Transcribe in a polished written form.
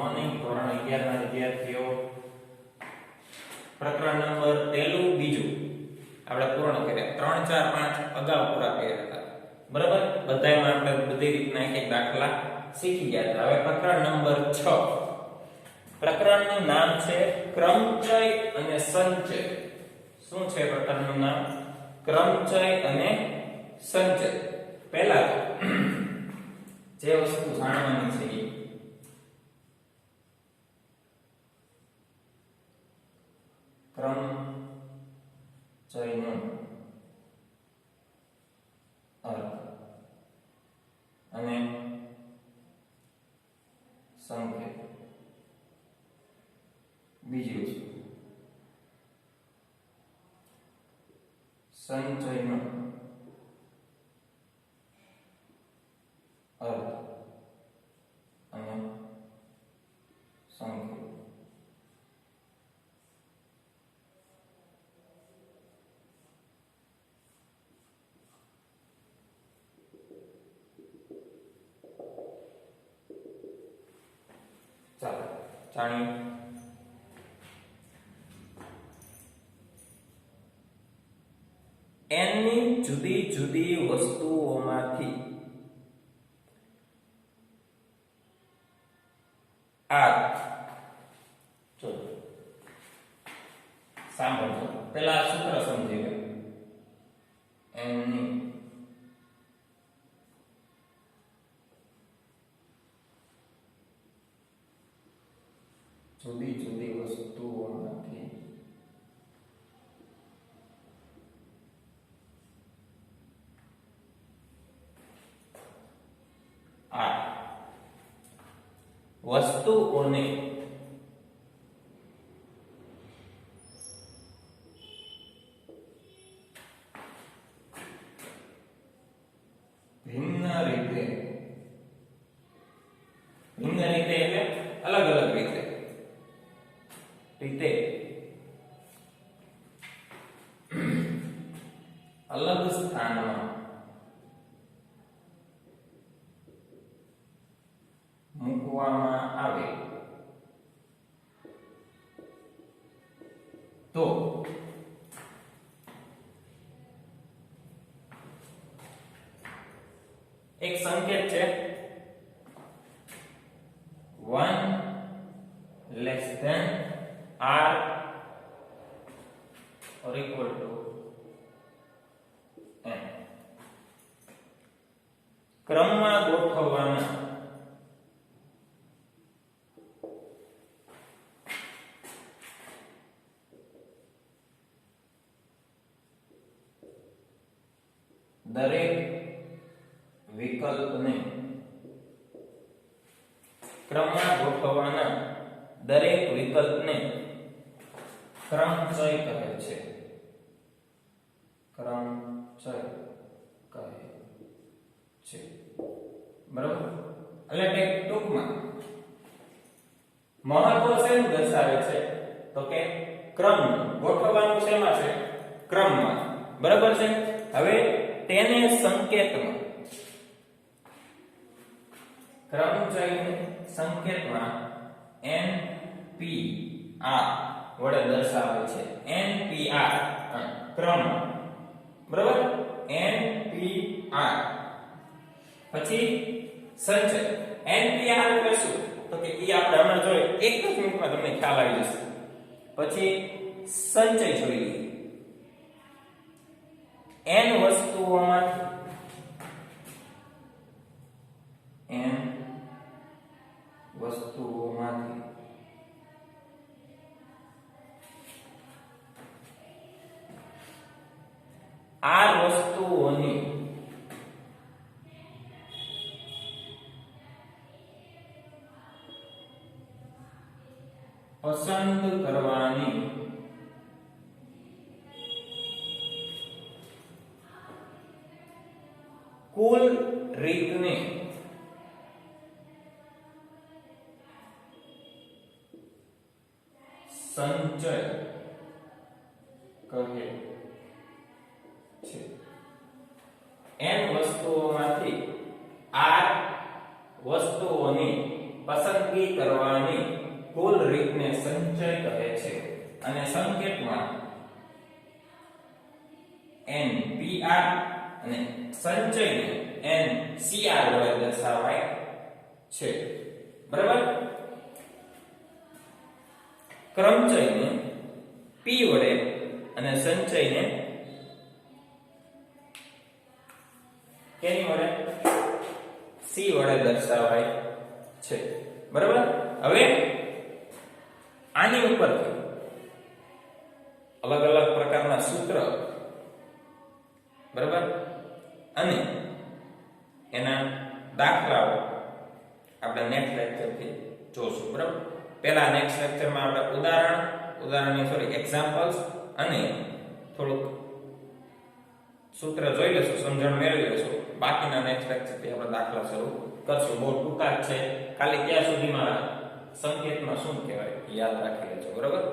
morning ધોરણ 11 ના વિદ્યાર્થીઓ પ્રકરણ નંબર 1 બીજું આપણે પૂર્ણ કર્યા 3 4 5 અગાઉ પૂરા કર્યા હતા બરાબર બધાયમાં આપણે બધી રીતના એક દાખલા શીખી ગયા હતા હવે પ્રકરણ નંબર 6 પ્રકરણનું નામ છે ક્રમચય અને સંચય શું છે પ્રકરણનું નામ ક્રમચય અને સંચય પહેલા જે વસ્તુ જાણવાની છે ક્રમચયનો અર્થ અને સંકેત બીજી વસ્તુ સંચયનો અર્થ અને સંકેત ચાલો જાણીએ n ની જુદી જુદી વસ્તુઓમાંથી આ ચલો સાંભળો પહેલા સૂત્ર સમજી લો n ની જુદી જુદી વસ્તુઓમાંથી આ વસ્તુઓને ભિન્ન રીતે એટલે અલગ અલગ રીતે અલગ સ્થાનમાં મૂકવામાં આવે તો એક સંકેત છે 1 less than r or equal to n ક્રમમાં ગોઠવવાના દરેક વિકલ્પને ક્રમમાં ગોઠવવાના દરેક વિકલ્પને ક્રમચય કહે છે ક્રમચય કહે છે બરાબર એટલે ટૂંકમાં મહત્વ શેનું દર્શાવે છે તો કે ક્રમ ગોઠવવાનું શેમાં છે ક્રમમાં બરાબર છે હવે તેને સંકેતમાં ક્રમચયને સંકેતમાં n p r વડે દર્શાવે છે n p r ક્રમ બરાબર n p r પછી સંચય n p r એટલે શું તો કે ઈ આપણે હમણાં જોઈએ એક જ મિનિટમાં તમને ખ્યાલ આવી જશે પછી સંચય જોઈ લઈએ n વસ્તુઓમાંથી r વસ્તુઓની પસંદ કરવાની કુલ રીતને સંચય કહે છે n વસ્તુઓમાંથી r વસ્તુઓની પસંદગી પસંદગી કરવાની કુલ રીતને સંચય કહે છે અને સંકેતમાં NPR અને સંચયને NCR વડે દર્શાવાય છે બરાબર ક્રમચયને P વડે અને સંચયને કેની વડે C વડે દર્શાવાય છે બરાબર હવે આની ઉપરથી અલગ અલગ પ્રકારના સૂત્ર બરાબર અને એના દાખલાઓ આપણે નેક્સ્ટ લેક્ચરથી જોશું બરાબર પહેલા નેક્સ્ટ લેક્ચરમાં આપણે ઉદાહરણની એક્ઝામ્પલ્સ અને થોડુંક સૂત્ર જોઈ લેશું સમજણ મેળવી લેશું બાકીના નેક્સ્ટ લેક્ચરથી આપણે દાખલા શરૂ કરશું બહુ ટૂંકા છે ખાલી ત્યાં સુધીમાં સંકેતમાં શું કહેવાય યાદ રાખી લેજો બરાબર